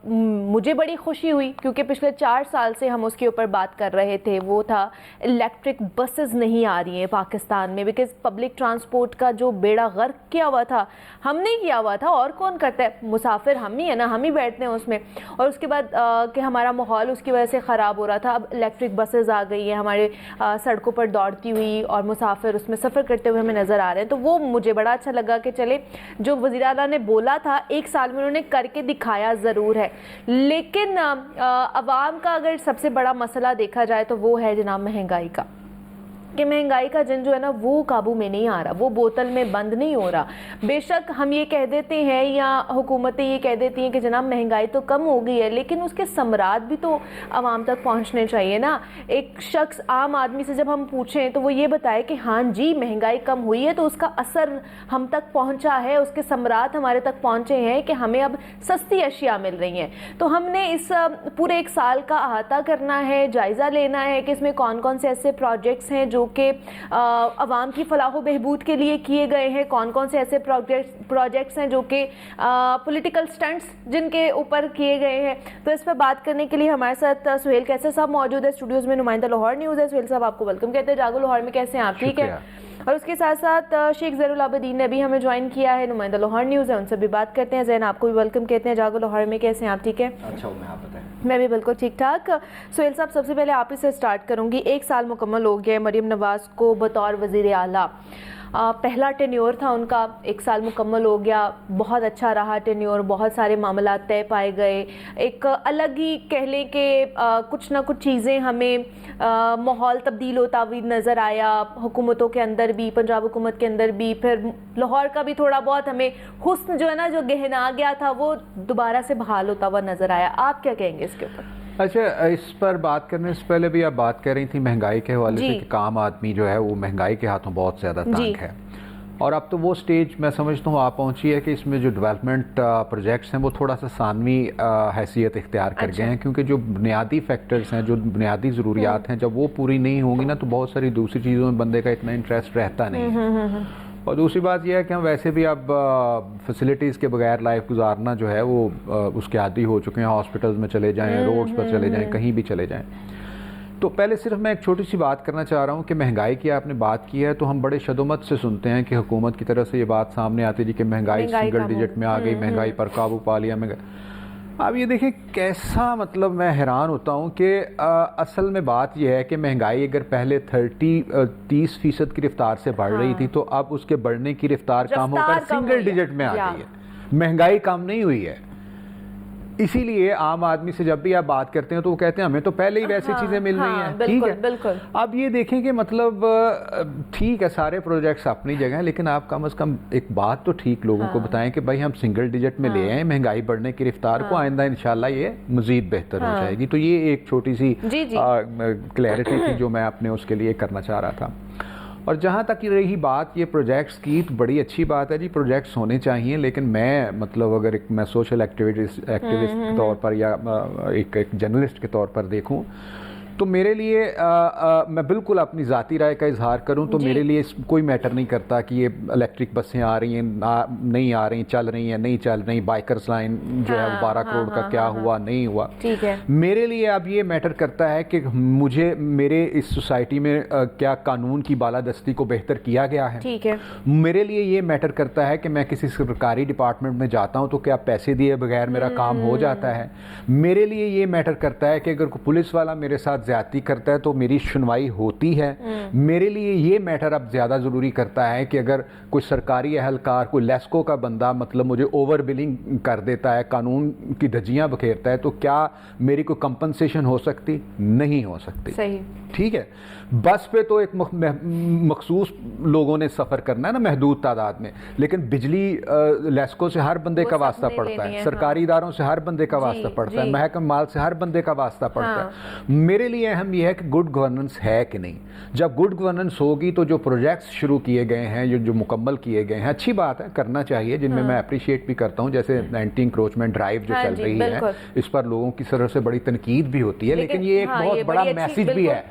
مجھے بڑی خوشی ہوئی کیونکہ پچھلے 4 سال سے ہم اس کے اوپر بات کر رہے تھے, وہ تھا الیکٹرک بسز نہیں آ رہی ہیں پاکستان میں, بیکاز پبلک ٹرانسپورٹ کا جو بیڑا غرق کیا ہوا تھا ہم نے کیا ہوا تھا, اور کون کرتا ہے, مسافر ہم ہی ہے نا, ہم ہی بیٹھتے ہیں اس میں. اور اس کے بعد کہ ہمارا ماحول اس کی وجہ سے خراب ہو رہا تھا. اب الیکٹرک بسز آ گئی ہیں ہمارے سڑکوں پر دوڑتی ہوئی اور مسافر اس میں سفر کرتے ہوئے ہمیں نظر آ رہے ہیں. تو وہ مجھے بڑا اچھا لگا کہ چلے جو وزیر اعلیٰ نے بولا تھا 1 سال میں انہوں نے کر کے دکھایا ضرور ہے. لیکن عوام کا اگر سب سے بڑا مسئلہ دیکھا جائے تو وہ ہے جناب مہنگائی کا, کہ مہنگائی کا جن جو ہے نا وہ قابو میں نہیں آ رہا, وہ بوتل میں بند نہیں ہو رہا. بے شک ہم یہ کہہ دیتے ہیں یا حکومتیں یہ کہہ دیتی ہیں کہ جناب مہنگائی تو کم ہو گئی ہے, لیکن اس کے ثمرات بھی تو عوام تک پہنچنے چاہیے نا. ایک شخص عام آدمی سے جب ہم پوچھیں تو وہ یہ بتائے کہ ہاں جی مہنگائی کم ہوئی ہے تو اس کا اثر ہم تک پہنچا ہے, اس کے ثمرات ہمارے تک پہنچے ہیں کہ ہمیں اب سستی اشیاء مل رہی ہیں. تو ہم نے اس پورے 1 سال کا احاطہ کرنا ہے, جائزہ لینا ہے کہ اس میں کون کون سے ایسے پروجیکٹس ہیں جو کہ عوام کی فلاح و بہبود کے لیے کیے گئے ہیں, کون کون سے ایسے پروجیکٹس ہیں جو کہ پولیٹیکل سٹنٹس جن کے اوپر کیے گئے ہیں. تو اس پر بات کرنے کے لیے ہمارے ساتھ سہیل کیسر صاحب موجود ہے اسٹوڈیوز میں, نمائندہ لاہور نیوز ہے. سہیل صاحب آپ کو ویلکم کہتے ہیں جاگو لاہور میں, کیسے ہیں آپ؟ ٹھیک ہے. اور اس کے ساتھ ساتھ شیخ زین العابدین نے بھی ہمیں جوائن کیا ہے, نمائندہ لاہور نیوز ہے, ان سے بھی بات کرتے ہیں. زین آپ کو بھی ویلکم کہتے ہیں جاگو لاہور میں, کیسے ہیں آپ؟ ٹھیک ہے. اچھا میں آپ بتائیں. میں بھی بالکل ٹھیک ٹھاک. سہیل صاحب سب سے پہلے آپ ہی سے اسٹارٹ کروں گی. 1 سال مکمل ہو گیا مریم نواز کو بطور وزیر اعلیٰ, پہلا ٹینیور تھا ان کا, 1 سال مکمل ہو گیا, بہت اچھا رہا ٹینیور, بہت سارے معاملات طے پائے گئے, ایک الگ ہی کہہ لیں کہ کچھ نہ کچھ چیزیں ہمیں ماحول تبدیل ہوتا ہوئی نظر آیا حکومتوں کے اندر بھی, پنجاب حکومت کے اندر بھی, پھر لاہور کا بھی تھوڑا بہت ہمیں حسن جو ہے نا جو گہنا گیا تھا وہ دوبارہ سے بحال ہوتا ہوا نظر آیا. آپ کیا کہیں گے اس کے اوپر؟ اچھا اس پر بات کرنے سے پہلے بھی آپ بات کر رہی تھی مہنگائی کے حوالے سے کہ عام آدمی جو ہے وہ مہنگائی کے ہاتھوں بہت زیادہ تنگ ہے, اور اب تو وہ سٹیج میں سمجھتا ہوں آپ پہنچی ہے کہ اس میں جو ڈیولپمنٹ پروجیکٹس ہیں وہ تھوڑا سا ثانوی حیثیت اختیار کر گئے ہیں, کیونکہ جو بنیادی فیکٹرز ہیں, جو بنیادی ضروریات ہیں, جب وہ پوری نہیں ہوں گی نا تو بہت ساری دوسری چیزوں میں بندے کا اتنا انٹرسٹ رہتا نہیں ہے. اور دوسری بات یہ ہے کہ ہم ویسے بھی اب فیسلٹیز کے بغیر لائف گزارنا جو ہے وہ اس کے عادی ہو چکے ہیں. ہاسپٹلز میں چلے جائیں, روڈز پر چلے جائیں, کہیں بھی چلے جائیں. تو پہلے صرف میں ایک چھوٹی سی بات کرنا چاہ رہا ہوں کہ مہنگائی کی آپ نے بات کی ہے تو ہم بڑے شدومت سے سنتے ہیں کہ حکومت کی طرف سے یہ بات سامنے آتی ہے کہ مہنگائی سنگل ڈیجٹ میں آ گئی, مہنگائی پر قابو پا لیا. اب یہ دیکھیں کیسا, مطلب میں حیران ہوتا ہوں کہ اصل میں بات یہ ہے کہ مہنگائی اگر پہلے 30% کی رفتار سے بڑھ رہی تھی تو اب اس کے بڑھنے کی رفتار کم ہو کر سنگل ڈیجٹ میں آ گئی ہے. مہنگائی کم نہیں ہوئی ہے. اسی لیے عام آدمی سے جب بھی آپ بات کرتے ہیں تو وہ کہتے ہیں ہمیں تو پہلے ہی ویسی چیزیں مل رہی ہیں. ٹھیک ہے, بالکل. اب یہ دیکھیں کہ مطلب ٹھیک ہے سارے پروجیکٹس اپنی جگہ ہیں, لیکن آپ کم از کم ایک بات تو ٹھیک لوگوں کو بتائیں کہ بھائی ہم سنگل ڈیجٹ میں لے آئیں مہنگائی بڑھنے کی رفتار کو, آئندہ انشاءاللہ یہ مزید بہتر ہو جائے گی. تو یہ ایک چھوٹی سی کلیئرٹی تھی جو میں اپنے اس کے لیے کرنا چاہ رہا تھا. اور جہاں تک رہی بات یہ پروجیکٹس کی, تو بڑی اچھی بات ہے جی, پروجیکٹس ہونے چاہیے, لیکن میں مطلب اگر میں سوشل ایکٹیوسٹ کے طور پر یا ایک جرنلسٹ کے طور پر دیکھوں تو میرے لیے میں بالکل اپنی ذاتی رائے کا اظہار کروں تو میرے لیے کوئی میٹر نہیں کرتا کہ یہ الیکٹرک بسیں آ رہی ہیں نہیں آ رہی، چل رہی ہیں نہیں چل رہی، بائکرز لائن جو ہے وہ 12 کروڑ کا کیا ہوا نہیں ہوا. میرے لیے اب یہ میٹر کرتا ہے کہ مجھے میرے اس سوسائٹی میں کیا قانون کی بالادستی کو بہتر کیا گیا ہے. میرے لیے یہ میٹر کرتا ہے کہ میں کسی سرکاری ڈپارٹمنٹ میں جاتا ہوں تو کیا پیسے دیے بغیر میرا کام ہو جاتا ہے. میرے لیے یہ میٹر کرتا ہے کہ اگر کوئی پولیس والا میرے ساتھ زیادتی کرتا ہے تو میری سنوائی ہوتی ہے. میرے لیے یہ میٹر اب زیادہ ضروری کرتا ہے کہ اگر کوئی سرکاری اہلکار، کوئی لیسکو کا بندہ مطلب مجھے اوور بلنگ کر دیتا ہے، قانون کی دھجیاں بکھیرتا ہے، تو کیا میری کوئی کمپنسیشن ہو سکتی؟ نہیں ہو سکتی. صحیح. ٹھیک ہے. بس پہ تو ایک مخصوص لوگوں نے سفر کرنا ہے نا، محدود تعداد میں، لیکن بجلی لیسکو سے ہر بندے کا واسطہ پڑتا ہے، سرکاری اداروں سے ہر بندے کا واسطہ پڑتا ہے، محکمہ مال سے ہر بندے کا واسطہ پڑتا ہے. میرے لیے اہم یہ ہے کہ گڈ گورننس ہے کہ نہیں. جب گڈ گورننس ہوگی تو جو پروجیکٹس شروع کیے گئے ہیں، جو مکمل کیے گئے ہیں، اچھی بات ہے، کرنا چاہیے، جن میں اپریشیٹ بھی کرتا ہوں، جیسے اینٹی انکروچمنٹ ڈرائیو جو چل رہی ہے، اس پر لوگوں کی طرف سے بڑی تنقید بھی ہوتی ہے، لیکن یہ ایک بہت بڑا میسج بھی ہے.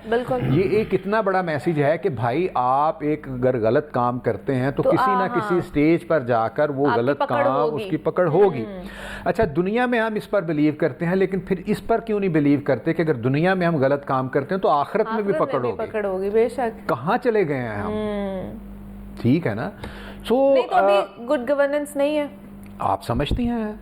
یہ ایک اتنا بڑا میسج ہے کہ بھائی آپ ایک اگر غلط کام کرتے ہیں تو کسی نہ کسی سٹیج پر جا کر وہ غلط کام، اس کی پکڑ ہوگی. اچھا، دنیا میں ہم اس پر بلیو کرتے ہیں، لیکن پھر اس پر کیوں نہیں بلیو کرتے کہ اگر دنیا میں ہم غلط کام کرتے ہیں تو آخرت میں بھی پکڑ ہوگی. بے شک. کہاں چلے گئے ہیں ہم؟ ٹھیک ہے نا. تو گڈ گورننس نہیں ہے. آپ سمجھتی ہیں،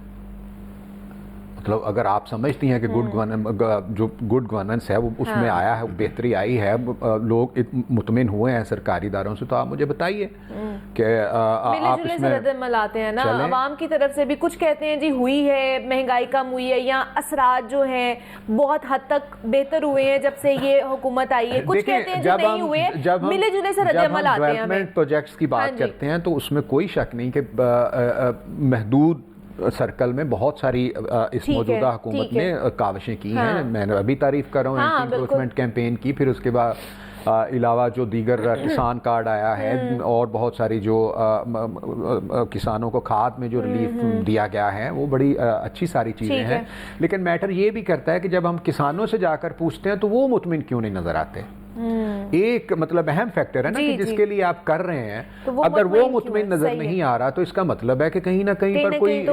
مطلب اگر آپ سمجھتی ہیں کہ جو گڈ گورننس ہے وہ اس میں آیا ہے، بہتری آئی ہے، لوگ مطمئن ہوئے ہیں سرکاری اداروں سے، تو آپ مجھے بتائیے کہ آپ اس میں رد عمل آتے ہیں نا عوام کی طرف سے بھی. کچھ کہتے ہیں جی ہوئی ہے، مہنگائی کم ہوئی ہے، یا اثرات جو ہیں بہت حد تک بہتر ہوئے ہیں جب سے یہ حکومت آئی ہے. کچھ کہتے ہیں جی نہیں ہوئے. ملے جلے سے رد عمل آتے ہیں. ڈیولپمنٹ پروجیکٹس کی بات کرتے ہیں تو اس میں کوئی شک نہیں کہ محدود سرکل میں بہت ساری اس موجودہ حکومت نے کاوشیں کی ہیں. میں نے ابھی تعریف کر رہا ہوں اینٹی انکروچمنٹ کیمپین کی، پھر اس کے بعد علاوہ جو دیگر کسان کارڈ آیا ہے اور بہت ساری جو کسانوں کو کھاد میں جو ریلیف دیا گیا ہے، وہ بڑی اچھی ساری چیزیں ہیں. لیکن میٹر یہ بھی کرتا ہے کہ جب ہم کسانوں سے جا کر پوچھتے ہیں تو وہ مطمئن کیوں نہیں نظر آتے. ایک مطلب اہم فیکٹر ہے نا کہ جس کے لیے آپ کر رہے ہیں، اگر وہ مطمئن نظر نہیں آ رہا تو اس کا مطلب ہے کہ کہیں نہ کہیں پر کوئی نہ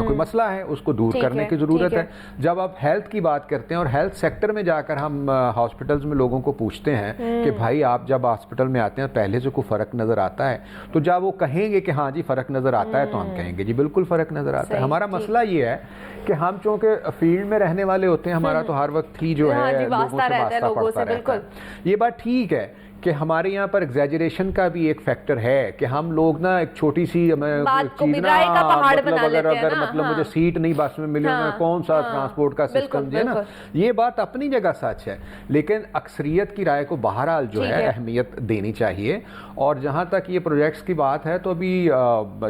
کوئی مسئلہ ہے، اس کو دور کرنے کی ضرورت ہے. جب آپ ہیلتھ کی بات کرتے ہیں اور ہیلتھ سیکٹر میں جا کر ہم ہاسپٹلز میں لوگوں کو پوچھتے ہیں کہ بھائی آپ جب ہاسپٹل میں آتے ہیں پہلے سے کوئی فرق نظر آتا ہے، تو جب وہ کہیں گے کہ ہاں جی فرق نظر آتا ہے تو ہم کہیں گے جی بالکل فرق نظر آتا ہے. ہمارا مسئلہ یہ ہے کہ ہم چونکہ فیلڈ میں رہنے والے ہوتے ہیں، ہمارا تو ہر وقت ہی جو ہے لوگوں سے واسطہ پڑتا رہتا ہے. یہ بات ٹھیک ہے کہ ہمارے یہاں پر ایگزیجریشن کا بھی ایک فیکٹر ہے کہ ہم لوگ نا ایک چھوٹی سی اگر مطلب مجھے سیٹ نہیں بس میں ملی، کون سا ٹرانسپورٹ کا سسٹم جو ہے نا، یہ بات اپنی جگہ سچ ہے، لیکن اکثریت کی رائے کو بہرحال جو ہے اہمیت دینی چاہیے. اور جہاں تک یہ پروجیکٹس کی بات ہے تو ابھی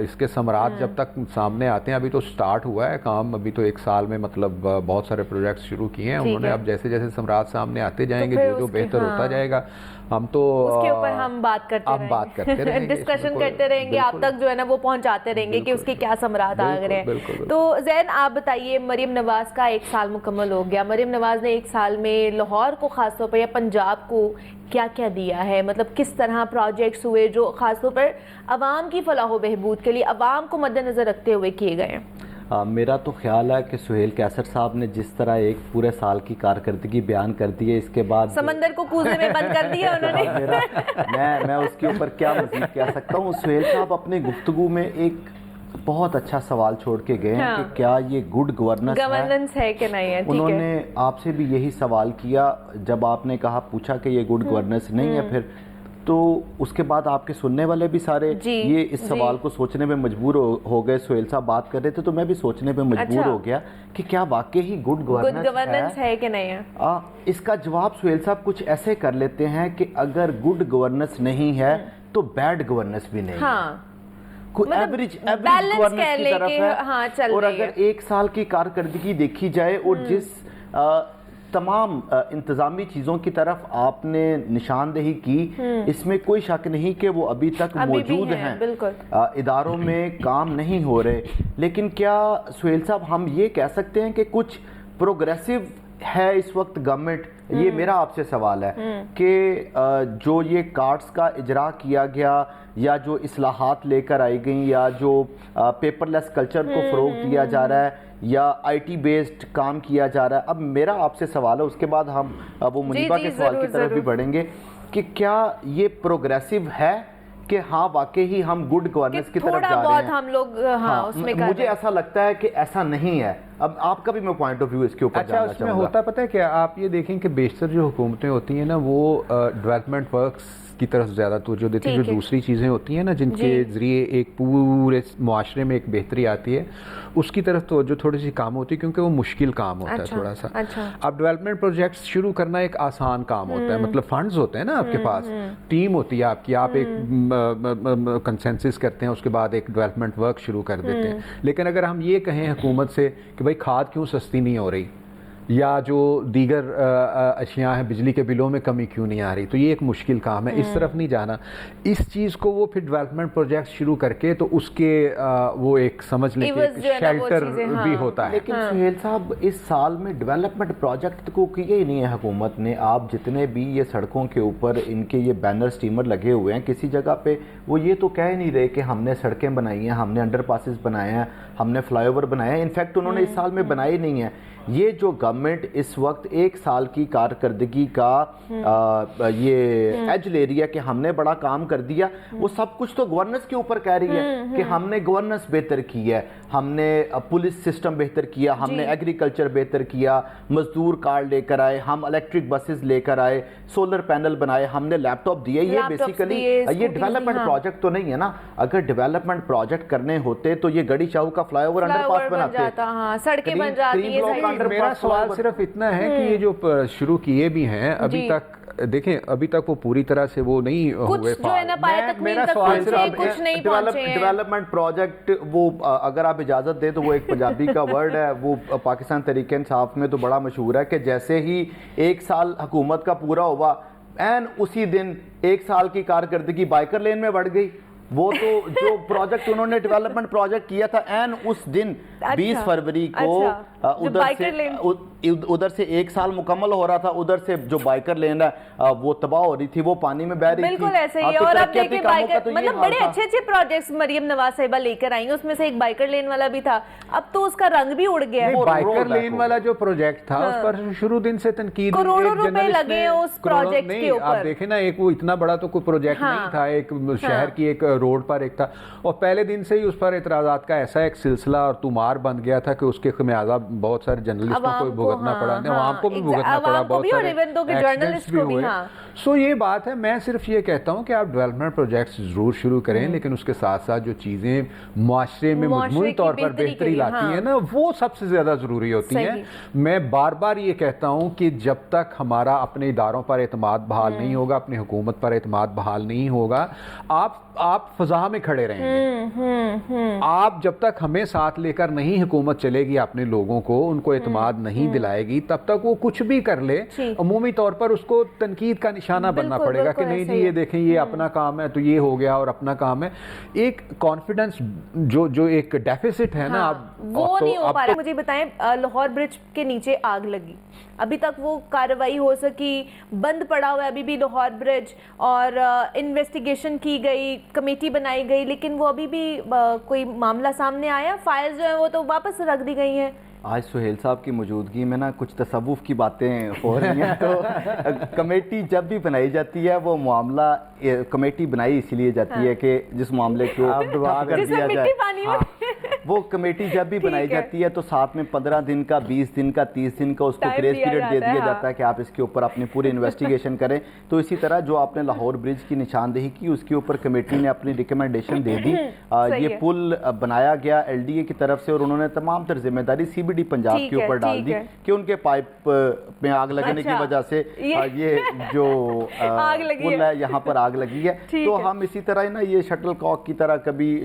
اس کے ثمرات جب تک سامنے آتے ہیں، ابھی تو سٹارٹ ہوا ہے کام، ابھی تو ایک سال میں مطلب بہت سارے پروجیکٹس شروع کیے ہیں انہوں نے. اب جیسے جیسے ثمرات سامنے آتے جائیں گے، جو بہتر ہوتا جائے گا، ہم تو اس کے اوپر ہم بات کرتے رہیں گے، ڈسکشن کرتے رہیں گے، آپ تک جو ہے نا وہ پہنچاتے رہیں گے کہ اس کے کیا ثمرات آ رہے ہیں. تو زین آپ بتائیے، مریم نواز کا 1 سال مکمل ہو گیا. مریم نواز نے 1 سال میں لاہور کو خاص طور پر یا پنجاب کو کیا کیا دیا ہے؟ مطلب کس طرح پروجیکٹس ہوئے جو خاص طور پر عوام کی فلاح و بہبود کے لیے عوام کو مد نظر رکھتے ہوئے کیے گئے ہیں؟ میرا تو خیال ہے کہ سہیل کیسر صاحب نے جس طرح ایک پورے سال کی کارکردگی بیان کر دی ہے، اس کے بعد سمندر کو کوزے میں بند کر دیا انہوں نے. میں اس کے اوپر کیا مزید کہہ سکتا ہوں. سہیل صاحب اپنے گفتگو میں ایک بہت اچھا سوال چھوڑ کے گئے ہیں کہ کیا یہ گڈ گورننس ہے کہ نہیں ہے. انہوں نے آپ سے بھی یہی سوال کیا جب آپ نے پوچھا کہ یہ گڈ گورننس نہیں ہے، پھر تو اس کے بعد آپ کے سننے والے بھی سارے یہ اس سوال کو سوچنے میں مجبور ہو گئے. سہیل صاحب بات کر رہے تھے تو میں بھی سوچنے میں مجبور ہو گیا کہ کیا واقعی ہی گڈ گورننس ہے کہ نہیں ہے. اس کا جواب سہیل صاحب کچھ ایسے کر لیتے ہیں کہ اگر گڈ گورننس نہیں ہے تو بیڈ گورننس بھی نہیں ہے، کوئی ایوریج گورننس کی طرف ہے. اور اگر 1 سال کی کارکردگی دیکھی جائے اور جس تمام انتظامی چیزوں کی طرف آپ نے نشاندہی کی، اس میں کوئی شک نہیں کہ وہ ابھی تک موجود ہیں، اداروں میں کام نہیں ہو رہے. لیکن کیا سہیل صاحب ہم یہ کہہ سکتے ہیں کہ کچھ پروگریسو ہے اس وقت گورنمنٹ, یہ میرا آپ سے سوال ہے کہ جو یہ کارڈز کا اجرا کیا گیا یا جو اصلاحات لے کر آئی گئیں یا جو پیپر لیس کلچر کو فروغ دیا جا رہا ہے یا آئی ٹی بیسڈ کام کیا جا رہا ہے, اب میرا آپ سے سوال ہے, اس کے بعد ہم وہ منیبہ کے سوال کی طرف بھی بڑھیں گے کہ کیا یہ پروگریسو ہے کہ ہاں واقعی ہی ہم گڈ گورننس کی طرف جا رہے ہیں؟ ہم لوگ اس میں مجھے ایسا لگتا ہے کہ ایسا نہیں ہے. اب آپ کا بھی میں پوائنٹ آف ویو اس کے اوپر اچھا جاننا اس میں چاہوں گا. ہوتا پتہ ہے کیا, آپ یہ دیکھیں کہ بیشتر جو حکومتیں ہوتی ہیں نا وہ ڈیولپمنٹ ورکس کی طرف زیادہ توجہ دیتی ہیں, جو دوسری چیزیں ہوتی ہیں نا جن کے ذریعے ایک پورے معاشرے میں ایک بہتری آتی ہے اس کی طرف توجہ تھوڑی سی کام ہوتی ہے کیونکہ وہ مشکل کام ہوتا ہے تھوڑا سا. اب ڈیولپمنٹ پروجیکٹس شروع کرنا ایک آسان کام ہوتا ہے, مطلب فنڈز ہوتے ہیں نا آپ کے پاس, ٹیم ہوتی ہے آپ کی, آپ ایک کنسنسس کرتے ہیں, اس کے بعد ایک ڈیولپمنٹ ورک شروع کر دیتے ہیں. لیکن اگر ہم یہ کہیں حکومت سے کہ بھائی کھاد کیوں سستی نہیں ہو رہی یا جو دیگر اشیاء ہیں بجلی کے بلوں میں کمی کیوں نہیں آ رہی, تو یہ ایک مشکل کام ہے, اس طرف نہیں جانا. اس چیز کو وہ پھر ڈیولپمنٹ پروجیکٹ شروع کر کے تو اس کے وہ ایک سمجھ لیں کہ شیلٹر بھی ہوتا ہے. لیکن سہیل صاحب اس سال میں ڈیولپمنٹ پروجیکٹ کو کیا ہی نہیں ہے حکومت نے. آپ جتنے بھی یہ سڑکوں کے اوپر ان کے یہ بینر سٹیمر لگے ہوئے ہیں, کسی جگہ پہ وہ یہ تو کہہ نہیں رہے کہ ہم نے سڑکیں بنائی ہیں, ہم نے انڈر پاسز بنائے ہیں, ہم نے فلائی اوور بنائے ہیں. انفیکٹ انہوں نے اس سال میں بنائے نہیں ہیں. یہ جو گورنمنٹ اس وقت ایک سال کی کارکردگی کا یہ ایج لے رہی ہے کہ ہم نے بڑا کام کر دیا, وہ سب کچھ تو گورننس کے اوپر کہہ رہی ہے کہ ہم نے گورننس بہتر کی ہے, ہم نے پولیس سسٹم بہتر کیا, ہم نے ایگریکلچر بہتر کیا, مزدور کارڈ لے کر آئے, ہم الیکٹرک بسز لے کر آئے, سولر پینل بنائے, ہم نے لیپ ٹاپ دیے. یہ بیسیکلی یہ ڈیولپمنٹ پروجیکٹ تو نہیں ہے نا. اگر ڈیولپمنٹ پروجیکٹ کرنے ہوتے تو یہ گڑی چاہو کا فلائی اوور انڈر پاس بناتے, سڑکیں بن جاتی ہیں. میرا سوال صرف اتنا ہے کہ یہ جو شروع کیے بھی ہیں ابھی تک دیکھیں ابھی تک وہ پوری طرح سے وہ نہیں ہوئے. میرا سوال صرف ڈیولپمنٹ پروجیکٹ, وہ اگر آپ اجازت دیں تو وہ ایک پنجابی کا ورڈ ہے, وہ پاکستان تحریک انصاف میں تو بڑا مشہور ہے کہ جیسے ہی ایک سال حکومت کا پورا ہوا این اسی دن ایک سال کی کارکردگی بائیکر لین میں بڑھ گئی. وہ تو جو پروجیکٹ انہوں نے ڈیولپمنٹ پروجیکٹ کیا تھا این اس دن 20 فروری کو ادھر سے ایک سال مکمل ہو رہا تھا, ادھر سے جو بائیکر لین ہے وہ تباہ ہو رہی تھی, وہ پانی میں بہ رہی تھی. بالکل ایسے ہی. اور اب دیکھیں بائیکر مطلب بڑے اچھے اچھے پروجیکٹس مریم نواز صاحبہ لے کر آئیں گے, اس میں سے ایک بائیکر لین والا بھی تھا, اب تو اس کا رنگ بھی اڑ گیا ہے. بائیکر لین والا جو پروجیکٹ تھا اس پر شروع دن سے تنقید, کروڑوں روپے لگے اس پروجیکٹ کے اوپر. آپ دیکھیں نا ایک وہ اتنا بڑا تو کوئی پروجیکٹ نہیں تھا, ایک شہر کی ایک روڈ پر ایک تھا, اور پہلے دن سے ہی اس پر اعتراضات کا ایسا ایک سلسلہ اور طمار بن گیا تھا کہ اس کے خمیازہ بہت سارے جرنلسٹوں کو بھگتنا پڑا, عوام کو بھی بھگتنا پڑا, بہت سارے ایکسیڈنٹس بھی ہوئے. سو یہ بات ہے, میں صرف یہ کہتا ہوں کہ آپ ڈیولپمنٹ پروجیکٹس ضرور شروع کریں, لیکن اس کے ساتھ ساتھ جو چیزیں معاشرے میں مجموعی طور پر بہتری لاتی ہیں نا وہ سب سے زیادہ ضروری ہوتی ہیں. میں بار بار یہ کہتا ہوں کہ جب تک ہمارا اپنے اداروں پر اعتماد بحال نہیں ہوگا, اپنی حکومت پر اعتماد بحال نہیں ہوگا, آپ فضا میں کھڑے رہیں گے. آپ جب تک ہمیں ساتھ لے کر نہیں حکومت چلے گی, اپنے لوگوں کو ان کو اعتماد نہیں دلائے گی, تب تک وہ کچھ بھی کر لے عمومی طور پر اس کو تنقید کا نشانہ بننا پڑے گا کہ نہیں جی یہ دیکھیں یہ اپنا کام ہے تو یہ ہو گیا اور اپنا کام ہے. ایک کانفیڈنس جو ایک ڈیفیسٹ ہے نا وہ نہیں ہو پا رہا. مجھے بتائیں لاہور برج کے نیچے آگ لگی, ابھی تک وہ کارروائی ہو سکی, بند پڑا ہوا ہے ابھی بھی لاہور برج, اور انویسٹیگیشن کی گئی, کمیٹی بنائی گئی, لیکن وہ ابھی بھی کوئی معاملہ سامنے آیا, فائلز جو ہیں وہ تو واپس رکھ دی گئی ہیں. آج سہیل صاحب کی موجودگی میں نا کچھ تصوف کی باتیں ہو رہی ہیں. تو کمیٹی جب بھی بنائی جاتی ہے وہ معاملہ, کمیٹی بنائی اسی لیے جاتی ہے کہ جس معاملے کو کر دیا جائے, وہ کمیٹی جب بھی بنائی جاتی ہے تو ساتھ میں 15 دن کا, 20 دن کا, 30 دن کا اس کو گریس پیریڈ دے دیا جاتا ہے کہ آپ اس کے اوپر اپنی پوری انویسٹیگیشن کریں. تو اسی طرح جو آپ نے لاہور برج کی نشاندہی کی اس کے اوپر کمیٹی نے اپنی ریکمنڈیشن دے دی. یہ پل بنایا گیا ایل ڈی اے کی طرف سے, اور انہوں نے تمام تر ذمہ داری سی بی ڈی پنجاب کے اوپر ڈال دی کہ ان کے پائپ میں آگ لگنے کی وجہ سے یہ جو پل ہے یہاں پر آگ لگی ہے. تو ہم اسی طرح نا یہ شٹل کاک کی طرح کبھی